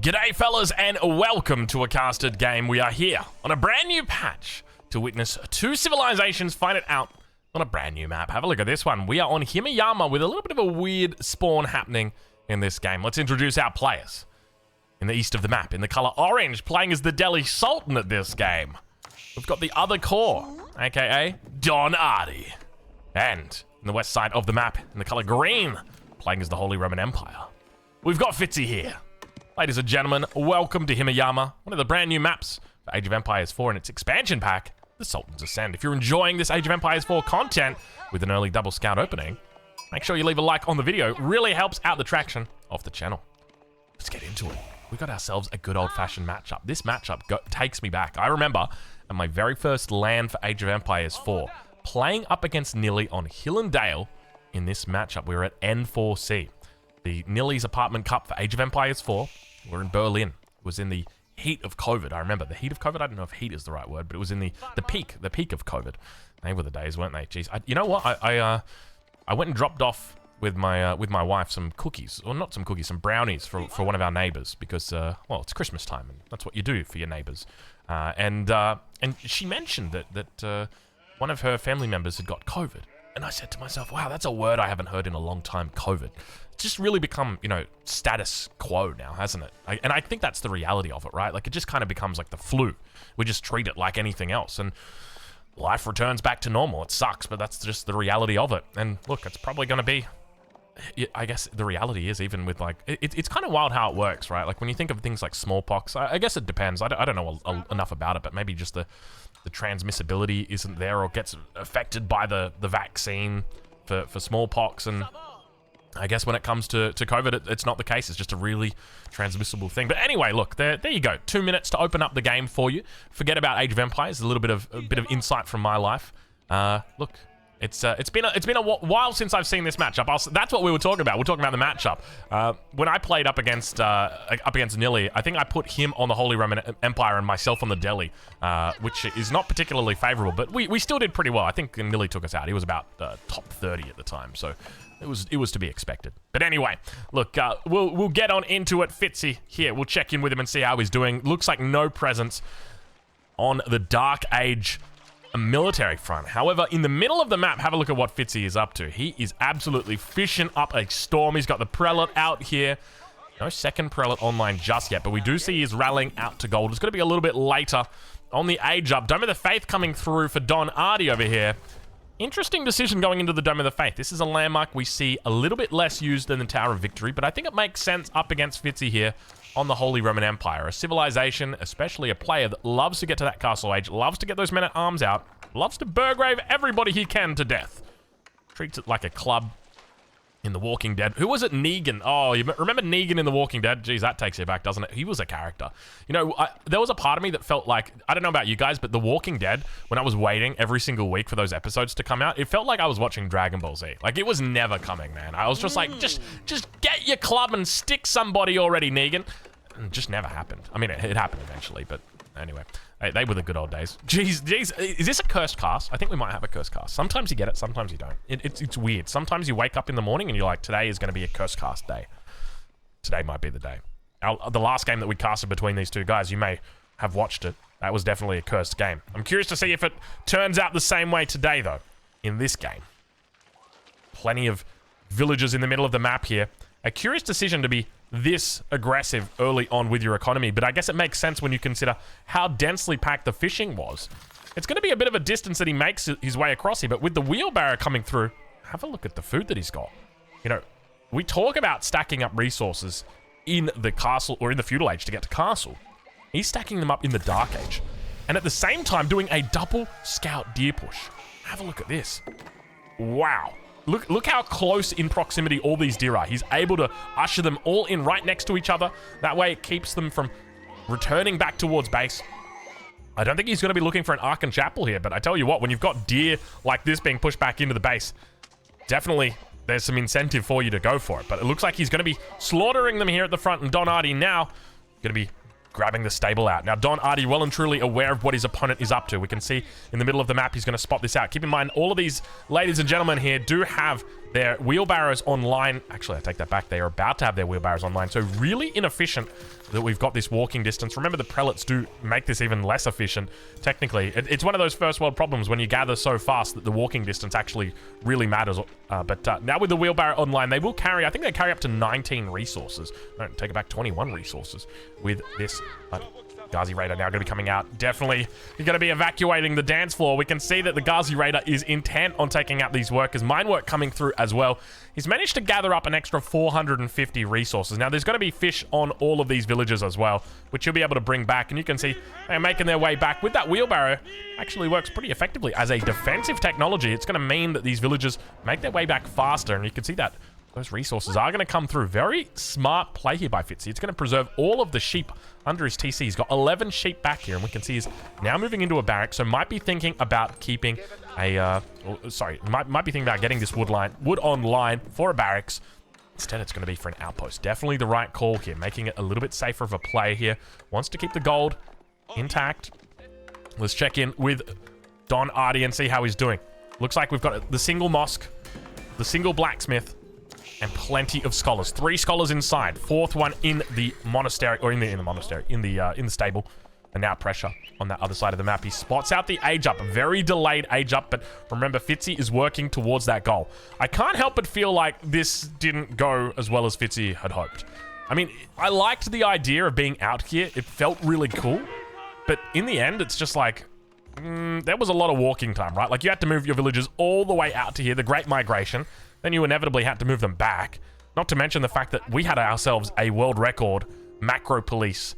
G'day fellas and welcome to a casted game. We are here on a brand new patch to witness two civilizations fight it out on a brand new map. Have a look at this one. We are on Himayama with a little bit of a weird spawn happening in this game. Let's introduce our players. In the east of the map, in the color orange, playing as the Delhi Sultan at this game. We've got the other core, aka Don Ardi. And in the west side of the map, in the color green, playing as the Holy Roman Empire. We've got Fitzy here. Ladies and gentlemen, welcome to Himayama, one of the brand new maps for Age of Empires 4 and its expansion pack, The Sultan's Ascent. If you're enjoying this Age of Empires 4 content with an early double scout opening, make sure you leave a like on the video. It really helps out the traction of the channel. Let's get into it. We got ourselves a good old-fashioned matchup. This matchup takes me back. I remember at my very first LAN for Age of Empires 4, playing up against Nilly on Hill and Dale in this matchup. We were at N4C. The Nilly's Apartment Cup for Age of Empires 4. We're in Berlin. It was in the heat of COVID. I remember the heat of COVID. I don't know if heat is the right word, but it was in the peak of COVID. They were the days, weren't they? Jeez. You know what? I went and dropped off with my wife some cookies, or not some cookies, some brownies for one of our neighbors because well, it's Christmas time and that's what you do for your neighbors. And she mentioned that one of her family members had got COVID. And I said to myself, wow, that's a word I haven't heard in a long time, COVID. It's just really become, you know, status quo now, hasn't it? And I think that's the reality of it, right? Like, it just kind of becomes like the flu. We just treat it like anything else. And life returns back to normal. It sucks, but that's just the reality of it. And look, it's probably going to be, I guess the reality is, even with like, it's kind of wild how it works, right? Like when you think of things like smallpox, I guess it depends. I don't know enough about it, but maybe just the transmissibility isn't there or gets affected by the vaccine for smallpox. And I guess when it comes to COVID, it's not the case. It's just a really transmissible thing. But anyway, look, there you go. 2 minutes to open up the game for you. Forget about Age of Empires. A bit of insight from my life. Look, it's been a while since I've seen this matchup. That's what we were talking about. We're talking about the matchup. When I played up against Nilly, I think I put him on the Holy Roman Empire and myself on the Delhi, which is not particularly favorable, but we still did pretty well. I think Nilly took us out. He was about top 30 at the time, so it was to be expected. But anyway, look, we'll get on into it. Fitzy here. We'll check in with him and see how he's doing. Looks like no presence on the Dark Age military front. However, in the middle of the map, have a look at what Fitzy is up to. He is absolutely fishing up a storm. He's got the prelate out here. No second prelate online just yet, but we do see he's rallying out to gold. It's going to be a little bit later on the age up. Dome of the Faith coming through for Don Ardi over here. Interesting decision going into the Dome of the Faith. This is a landmark we see a little bit less used than the Tower of Victory, but I think it makes sense up against Fitzy here on the Holy Roman Empire. A civilization, especially a player that loves to get to that castle age, loves to get those men-at-arms out, loves to burgrave everybody he can to death. Treats it like a club in The Walking Dead. Who was it? Negan. Oh, you remember Negan in The Walking Dead? Jeez, that takes you back, doesn't it? He was a character. You know, there was a part of me that felt like, I don't know about you guys, but The Walking Dead, when I was waiting every single week for those episodes to come out, it felt like I was watching Dragon Ball Z. Like, it was never coming, man. I was just like, just get your club and stick somebody already, Negan. And it just never happened. I mean, it happened eventually, but anyway. They were the good old days. Jeez, is this a cursed cast? I think we might have a cursed cast. Sometimes you get it, sometimes you don't. It's weird. Sometimes you wake up in the morning and you're like, today is going to be a cursed cast day. Today might be the day. The last game that we casted between these two guys, you may have watched it. That was definitely a cursed game. I'm curious to see if it turns out the same way today, though, in this game. Plenty of villagers in the middle of the map here. A curious decision to be this aggressive early on with your economy, but I guess it makes sense when you consider how densely packed the fishing was. It's going to be a bit of a distance that he makes his way across here, but with the wheelbarrow coming through, have a look at the food that he's got. You know, we talk about stacking up resources in the castle or in the feudal age to get to castle. He's stacking them up in the Dark Age, and at the same time doing a double scout deer push. Have a look at this. Wow. Look how close in proximity all these deer are. He's able to usher them all in right next to each other. That way it keeps them from returning back towards base. I don't think he's going to be looking for an Ark and Chapel here, but I tell you what, when you've got deer like this being pushed back into the base, definitely there's some incentive for you to go for it. But it looks like he's going to be slaughtering them here at the front, and Don Ardi now going to be grabbing the stable out. Now, Don Ardi well and truly aware of what his opponent is up to. We can see in the middle of the map, he's going to spot this out. Keep in mind, all of these ladies and gentlemen here do have their wheelbarrows online. Actually, I take that back. They are about to have their wheelbarrows online. So really inefficient that we've got this walking distance. Remember, the prelates do make this even less efficient. Technically, it's one of those first world problems when you gather so fast that the walking distance actually really matters. But now with the wheelbarrow online, they will carry, I think they carry up to 19 resources. No, take it back, 21 resources with this. Ghazi Raider now going to be coming out. Definitely going to be evacuating the dance floor. We can see that the Ghazi Raider is intent on taking out these workers. Mine work coming through as well. He's managed to gather up an extra 450 resources. Now, there's going to be fish on all of these villages as well, which he'll be able to bring back. And you can see they're making their way back with that wheelbarrow. Actually works pretty effectively as a defensive technology. It's going to mean that these villagers make their way back faster. And you can see that those resources are going to come through. Very smart play here by Fitzy. It's going to preserve all of the sheep under his TC. He's got 11 sheep back here, and we can see he's now moving into a barrack, so might be thinking about keeping a... might be thinking about getting this wood online for a barracks. Instead, it's going to be for an outpost. Definitely the right call here, making it a little bit safer of a play here. Wants to keep the gold intact. Let's check in with Don Ardi and see how he's doing. Looks like we've got the single mosque, the single blacksmith, and plenty of scholars. 3 scholars inside. 4th one in the monastery, or in the stable. And now pressure on that other side of the map. He spots out the age up. A very delayed age up, but remember, Fitzy is working towards that goal. I can't help but feel like this didn't go as well as Fitzy had hoped. I mean, I liked the idea of being out here. It felt really cool. But in the end, it's just like, there was a lot of walking time, right? Like, you had to move your villagers all the way out to here, the Great Migration. Then you inevitably had to move them back. Not to mention the fact that we had ourselves a world record macro police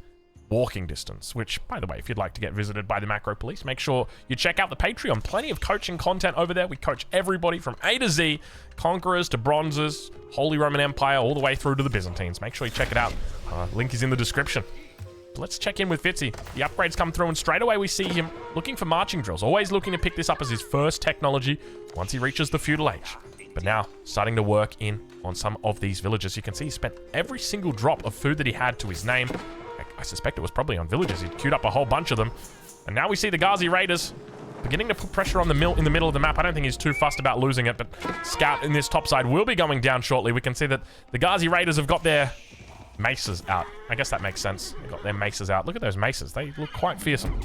walking distance, which, by the way, if you'd like to get visited by the macro police, make sure you check out the Patreon. Plenty of coaching content over there. We coach everybody from A to Z, conquerors to bronzes, Holy Roman Empire, all the way through to the Byzantines. Make sure you check it out. Link is in the description. Let's check in with Fitzy. The upgrades come through, and straight away we see him looking for marching drills. Always looking to pick this up as his first technology once he reaches the feudal age. But now, starting to work in on some of these villages. You can see he spent every single drop of food that he had to his name. I suspect it was probably on villages. He queued up a whole bunch of them. And now we see the Ghazi Raiders beginning to put pressure on the mill in the middle of the map. I don't think he's too fussed about losing it, but Scout in this top side will be going down shortly. We can see that the Ghazi Raiders have got their maces out. I guess that makes sense. They got their maces out. Look at those maces. They look quite fearsome.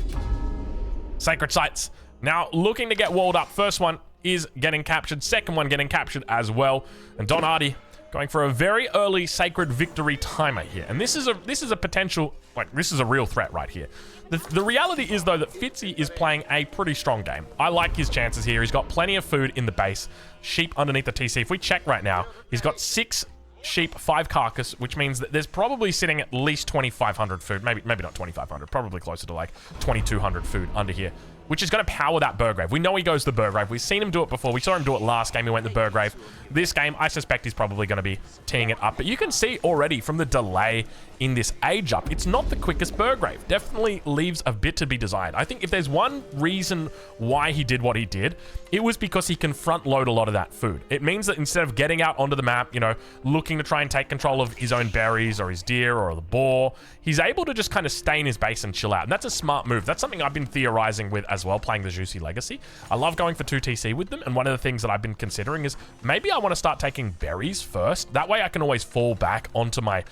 Sacred sites now looking to get walled up. First one is getting captured. Second one getting captured as well. And Don Ardi going for a very early sacred victory timer here. And this is a potential, like, this is a real threat right here. The reality is, though, that Fitzy is playing a pretty strong game. I like his chances here. He's got plenty of food in the base. Sheep underneath the TC. If we check right now, he's got 6 sheep, 5 carcass, which means that there's probably sitting at least 2,500 food. Maybe not 2,500. Probably closer to like 2,200 food under here, which is going to power that Burgrave. We know he goes to the Burgrave. We've seen him do it before. We saw him do it last game. He went to Burgrave. This game, I suspect he's probably going to be teeing it up. But you can see already from the delay in this age up, it's not the quickest Burgrave. Definitely leaves a bit to be desired. I think if there's one reason why he did what he did, it was because he can front load a lot of that food. It means that instead of getting out onto the map, you know, looking to try and take control of his own berries or his deer or the boar, he's able to just kind of stay in his base and chill out. And that's a smart move. That's something I've been theorizing with as well, playing the Juicy Legacy. I love going for 2 TC with them, and one of the things that I've been considering is maybe I want to start taking berries first. That way I can always fall back onto my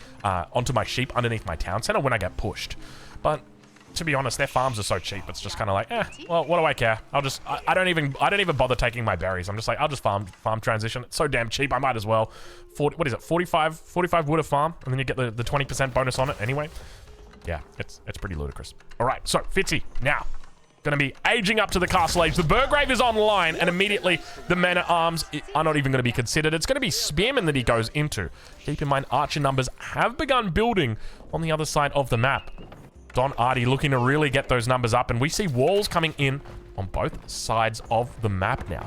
sheep underneath my town center when I get pushed. But to be honest, their farms are so cheap. It's just kind of like, well, what do I care? I don't even bother taking my berries. I'm just like, I'll just farm transition. It's so damn cheap. I might as well. 45 wood a farm, and then you get the 20% bonus on it anyway. Yeah, it's pretty ludicrous. All right, so Fitzy now going to be aging up to the castle age. The Burgrave is online, and immediately the men-at-arms are not even going to be considered. It's going to be Spearmen that he goes into. Keep in mind, archer numbers have begun building on the other side of the map. Don Ardi looking to really get those numbers up, and we see walls coming in on both sides of the map now.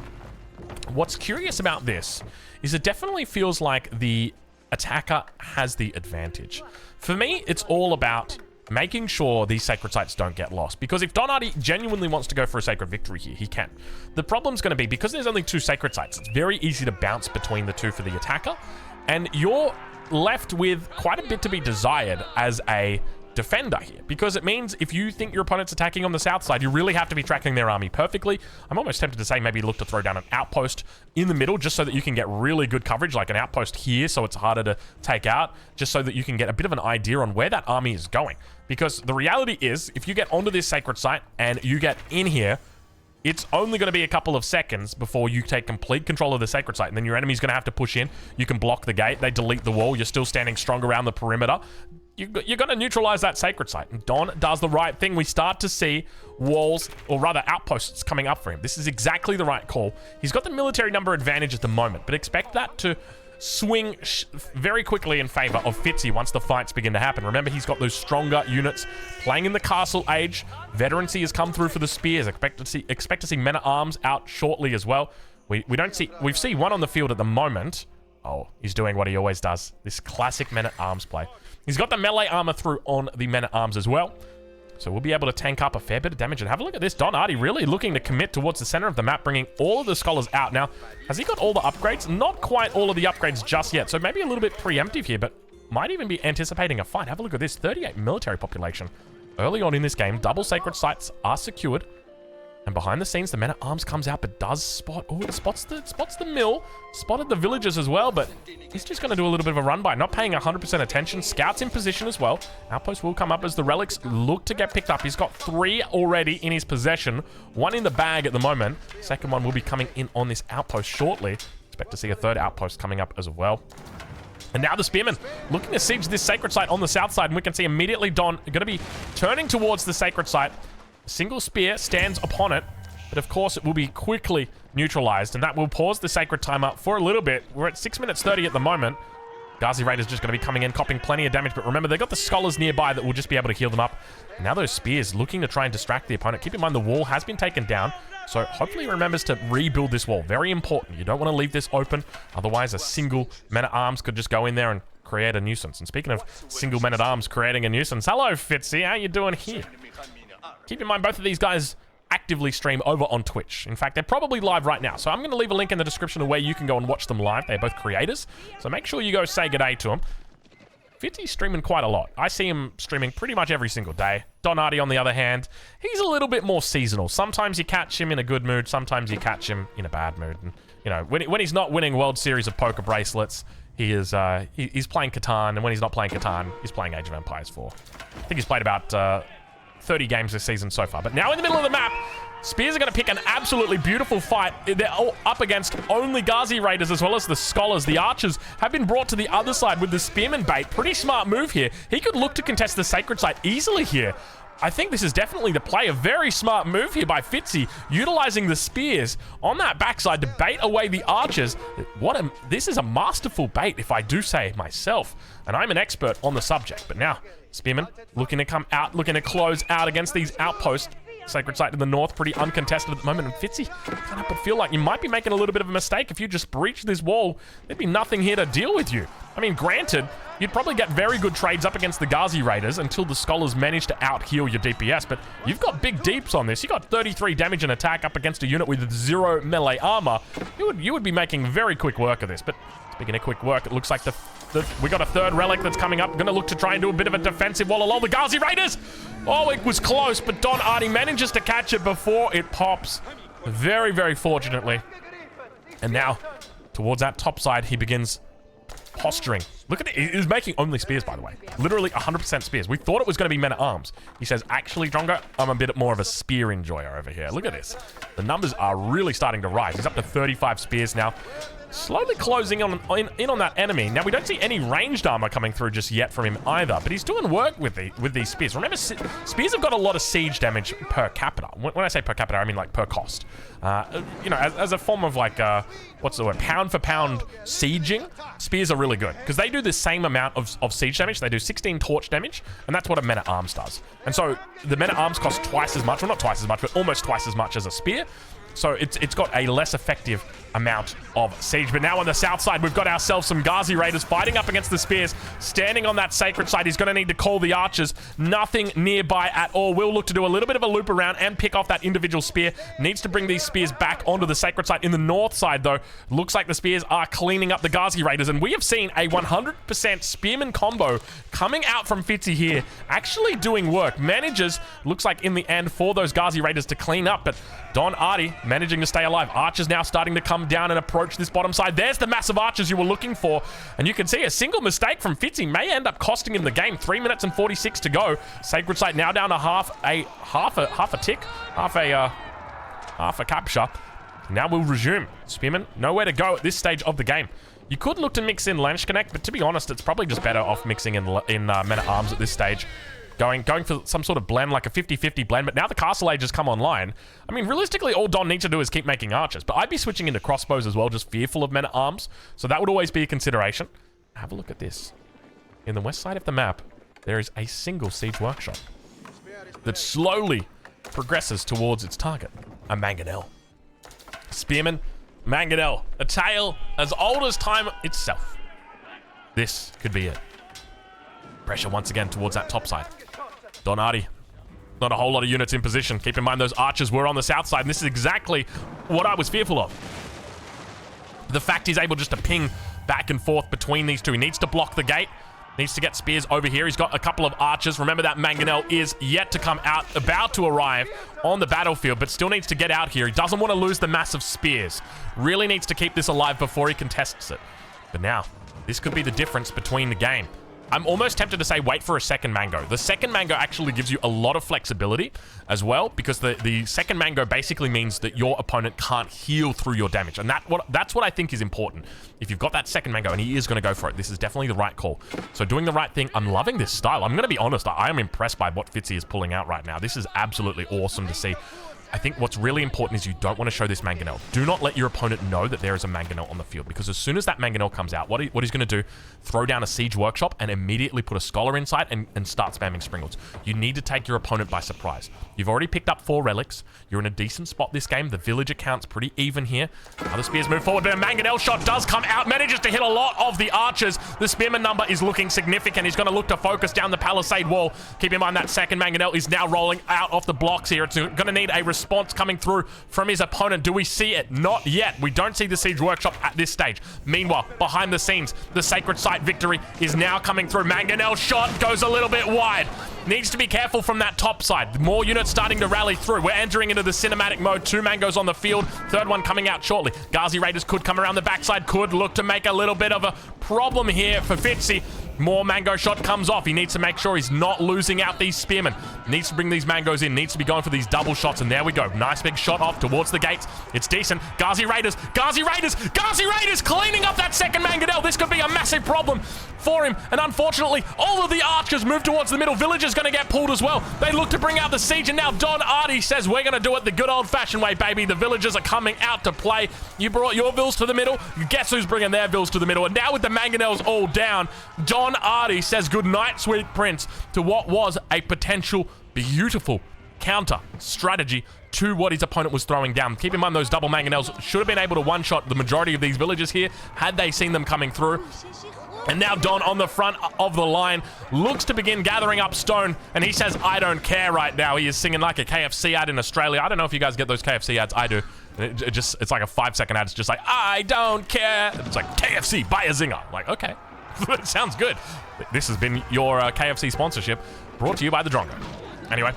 What's curious about this is it definitely feels like the attacker has the advantage. For me, it's all about making sure these sacred sites don't get lost. Because if Don Ardi genuinely wants to go for a sacred victory here, he can. The problem's going to be, because there's only 2 sacred sites, it's very easy to bounce between the 2 for the attacker. And you're left with quite a bit to be desired as a defender here, because it means if you think your opponent's attacking on the south side, you really have to be tracking their army perfectly. I'm almost tempted to say maybe look to throw down an outpost in the middle just so that you can get really good coverage, like an outpost here so it's harder to take out, just so that you can get a bit of an idea on where that army is going. Because the reality is, if you get onto this sacred site and you get in here, it's only going to be a couple of seconds before you take complete control of the sacred site, and then your enemy's going to have to push in. You can block the gate, they delete the wall, you're still standing strong around the perimeter. You're going to neutralize that sacred site, and Don does the right thing. We start to see walls, or rather outposts, coming up for him. This is exactly the right call. He's got the military number advantage at the moment, but expect that to swing very quickly in favor of Fitzy once the fights begin to happen. Remember, he's got those stronger units playing in the castle age. Veterancy has come through for the spears. Expect to see men-at-arms out shortly as well. We've seen one on the field at the moment. Oh, he's doing what he always does. This classic men-at-arms play. He's got the melee armor through on the men-at-arms as well. So we'll be able to tank up a fair bit of damage. And have a look at this. Don Artie really looking to commit towards the center of the map, bringing all of the scholars out. Now, has he got all the upgrades? Not quite all of the upgrades just yet. So maybe a little bit preemptive here, but might even be anticipating a fight. Have a look at this. 38 military population. Early on in this game, double sacred sites are secured. And behind the scenes, the men-at-arms comes out, but does spot... Oh, it spots the mill. Spotted the villagers as well, but he's just going to do a little bit of a run-by. Not paying 100% attention. Scouts in position as well. Outpost will come up as the relics look to get picked up. He's got 3 already in his possession. 1 in the bag at the moment. Second one will be coming in on this outpost shortly. Expect to see a 3rd outpost coming up as well. And now the Spearmen looking to siege this sacred site on the south side. And we can see immediately Don going to be turning towards the sacred site. A single spear stands upon it, but of course it will be quickly neutralized, and that will pause the sacred timer for a little bit. We're at 6 minutes 30 at the moment. Ghazi Raiders just going to be coming in, copping plenty of damage, but remember, they've got the scholars nearby that will just be able to heal them up. And now those spears looking to try and distract the opponent. Keep in mind the wall has been taken down, so hopefully he remembers to rebuild this wall. Very important. You don't want to leave this open, otherwise a single men-at-arms could just go in there and create a nuisance. And speaking of single men-at-arms creating a nuisance, hello Fitzy, how you doing here? Keep in mind, both of these guys actively stream over on Twitch. In fact, they're probably live right now. So I'm going to leave a link in the description of where you can go and watch them live. They're both creators. So make sure you go say good day to them. Fitzy's streaming quite a lot. I see him streaming pretty much every single day. Don Artie, on the other hand, he's a little bit more seasonal. Sometimes you catch him in a good mood. Sometimes you catch him in a bad mood. And, you know, when he's not winning World Series of Poker bracelets, he is he's playing Catan. And when he's not playing Catan, he's playing Age of Empires 4. I think he's played about 30 games this season so far. But now in the middle of the map, Spears are going to pick an absolutely beautiful fight. They're all up against only Ghazi Raiders as well as the Scholars. The Archers have been brought to the other side with the Spearman bait. Pretty smart move here. He could look to contest the Sacred Site easily here. I think this is definitely the play. A very smart move here by Fitzy, utilizing the spears on that backside to bait away the archers. This is a masterful bait, if I do say myself. And I'm an expert on the subject. But now, Spearmen looking to come out, looking to close out against these outposts. Sacred Site to the north, pretty uncontested at the moment. And Fitzy can't help but feel like you might be making a little bit of a mistake. If you just breach this wall, there'd be nothing here to deal with you. I mean, granted, you'd probably get very good trades up against the Ghazi Raiders until the Scholars manage to out-heal your DPS, but you've got big deeps on this. You got 33 damage and attack up against a unit with 0 melee armor. You would be making very quick work of this, but speaking of quick work, it looks like we got a third relic that's coming up. Gonna look to try and do a bit of a defensive wall along the Ghazi Raiders. Oh, it was close, but Don Artie manages to catch it before it pops. Very, very fortunately. And now, towards that top side, he begins posturing. Look at it. He's making only spears, by the way. Literally 100% spears. We thought it was going to be men-at-arms. He says, actually, Drongo, I'm a bit more of a spear enjoyer over here. Look at this. The numbers are really starting to rise. He's up to 35 spears now. Slowly closing in on that enemy. Now, we don't see any ranged armor coming through just yet from him either, but he's doing work with these spears. Remember, spears have got a lot of siege damage per capita. When I say per capita, I mean like per cost. You know, as a form of like, what's the word? Pound for pound sieging, spears are really good because they do the same amount of siege damage. They do 16 torch damage, and that's what a men-at-arms does. And so the men-at-arms cost twice as much, well, not twice as much, but almost twice as much as a spear. So it's got a less effective amount of siege. But now on the south side, we've got ourselves some Ghazi Raiders fighting up against the spears, standing on that sacred site. He's going to need to call the archers. Nothing nearby at all. We'll look to do a little bit of a loop around and pick off that individual spear. Needs to bring these spears back onto the sacred site. In the north side, though, looks like the spears are cleaning up the Ghazi Raiders, and we have seen a 100% spearman combo coming out from Fitzy here, actually doing work. Manages, looks like in the end, for those Ghazi Raiders to clean up, but Don Artie managing to stay alive. Archers now starting to come down and approach this bottom side. There's the massive archers you were looking for, and you can see a single mistake from Fitzy may end up costing him the game. 3 minutes and 46 to go. Sacred site now down to half a capture. Now we'll resume. Spearmen, nowhere to go at this stage of the game. You could look to mix in Lance Connect, but to be honest, it's probably just better off mixing in Men-at-Arms at this stage. Going for some sort of blend, like a 50-50 blend, but now the Castle Age has come online. I mean, realistically, all Don needs to do is keep making archers, but I'd be switching into crossbows as well, just fearful of Men-at-Arms, so that would always be a consideration. Have a look at this. In the west side of the map, there is a single siege workshop that slowly progresses towards its target, a mangonel. Spearman, mangonel, a tale as old as time itself. This could be it. Pressure once again towards that top side. Don Artie, not a whole lot of units in position. Keep in mind those archers were on the south side, and this is exactly what I was fearful of. The fact he's able just to ping back and forth between these two. He needs to block the gate. Needs to get spears over here. He's got a couple of archers. Remember that mangonel is yet to come out, about to arrive on the battlefield, but still needs to get out here. He doesn't want to lose the massive spears. Really needs to keep this alive before he contests it. But now, this could be the difference between the game. I'm almost tempted to say wait for a second mango. The second mango actually gives you a lot of flexibility as well, because the second mango basically means that your opponent can't heal through your damage, and that's what I think is important. If you've got that second mango, and he is going to go for it, this is definitely the right call. So doing the right thing. I'm loving this style. I'm going to be honest, I am impressed by what Fitzy is pulling out right now. This is absolutely awesome to see. I think what's really important is you don't want to show this mangonel. Do not let your opponent know that there is a mangonel on the field, because as soon as that mangonel comes out, what he's going to do, throw down a siege workshop and immediately put a scholar inside and start spamming springles. You need to take your opponent by surprise. You've already picked up 4 relics. You're in a decent spot this game. The villager count's pretty even here. Now the spears move forward, but a mangonel shot does come out, manages to hit a lot of the archers. The spearman number is looking significant. He's going to look to focus down the palisade wall. Keep in mind that second mangonel is now rolling out off the blocks here. It's going to need a response coming through from his opponent. Do we see it? Not yet. We don't see the siege workshop at this stage. Meanwhile, behind the scenes, the sacred site victory is now coming through. Mangonel shot goes a little bit wide. Needs to be careful from that top side. More units starting to rally through. We're entering into the cinematic mode. 2 mangoes on the field. Third one coming out shortly. Ghazi Raiders could come around the backside. Could look to make a little bit of a problem here for Fitzy. More mango shot comes off. He needs to make sure he's not losing out these spearmen. Needs to bring these mangoes in. Needs to be going for these double shots. And there we go. Nice big shot off towards the gates. It's decent. Ghazi Raiders. Ghazi Raiders. Ghazi Raiders cleaning up that second mangonel. This could be a massive problem for him. And unfortunately, all of the archers move towards the middle. Villager's going to get pulled as well. They look to bring out the siege. And now Don Artie says, we're going to do it the good old-fashioned way, baby. The villagers are coming out to play. You brought your vills to the middle. Guess who's bringing their vills to the middle? And now with the mangonels all down, Don Artie says good night, sweet prince, to what was a potential beautiful counter strategy to what his opponent was throwing down. Keep in mind those double mangonels should have been able to one-shot the majority of these villagers here had they seen them coming through. And now Don on the front of the line looks to begin gathering up stone, and he says, I don't care right now. He is singing like a KFC ad in Australia. I don't know if you guys get those KFC ads. I do. It's like a 5-second ad. It's just like, I don't care. It's like, KFC, buy a zinger. Like, okay. Sounds good. This has been your KFC sponsorship, brought to you by the Drongo. Anyway,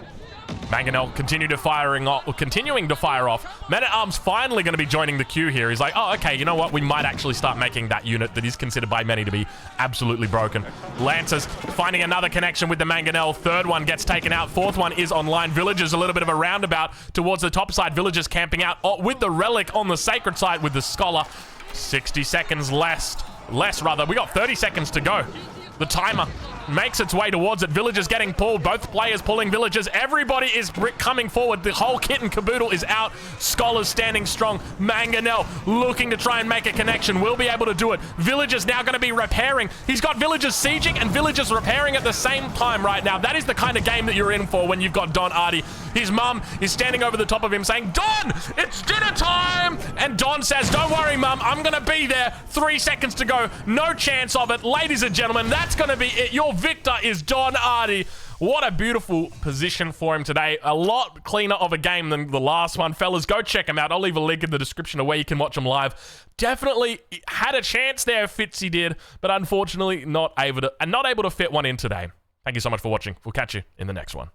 mangonel continuing to fire off. Men-at-Arms finally going to be joining the queue here. He's like, oh, okay, you know what? We might actually start making that unit that is considered by many to be absolutely broken. Lancers finding another connection with the mangonel. Third one gets taken out. Fourth one is online. Villagers a little bit of a roundabout towards the top side. Villagers camping out with the relic on the sacred side with the scholar. 60 seconds less rather. We got 30 seconds to go. The timer makes its way towards it. Villagers getting pulled. Both players pulling villagers. Everybody is coming forward. The whole kit and caboodle is out. Scholars standing strong. Mangonel looking to try and make a connection. Will be able to do it. Villagers now going to be repairing. He's got villagers sieging and villagers repairing at the same time right now. That is the kind of game that you're in for when you've got Don Artie. His mum is standing over the top of him saying, Don, it's dinner time! And Don says, don't worry, mum, I'm going to be there. 3 seconds to go. No chance of it. Ladies and gentlemen, that's going to be it. Your victor is Don Artie. What a beautiful position for him today. A lot cleaner of a game than the last one. Fellas, go check him out. I'll leave a link in the description of where you can watch him live. Definitely had a chance there, Fitzy did, but unfortunately not able to fit one in today. Thank you so much for watching. We'll catch you in the next one.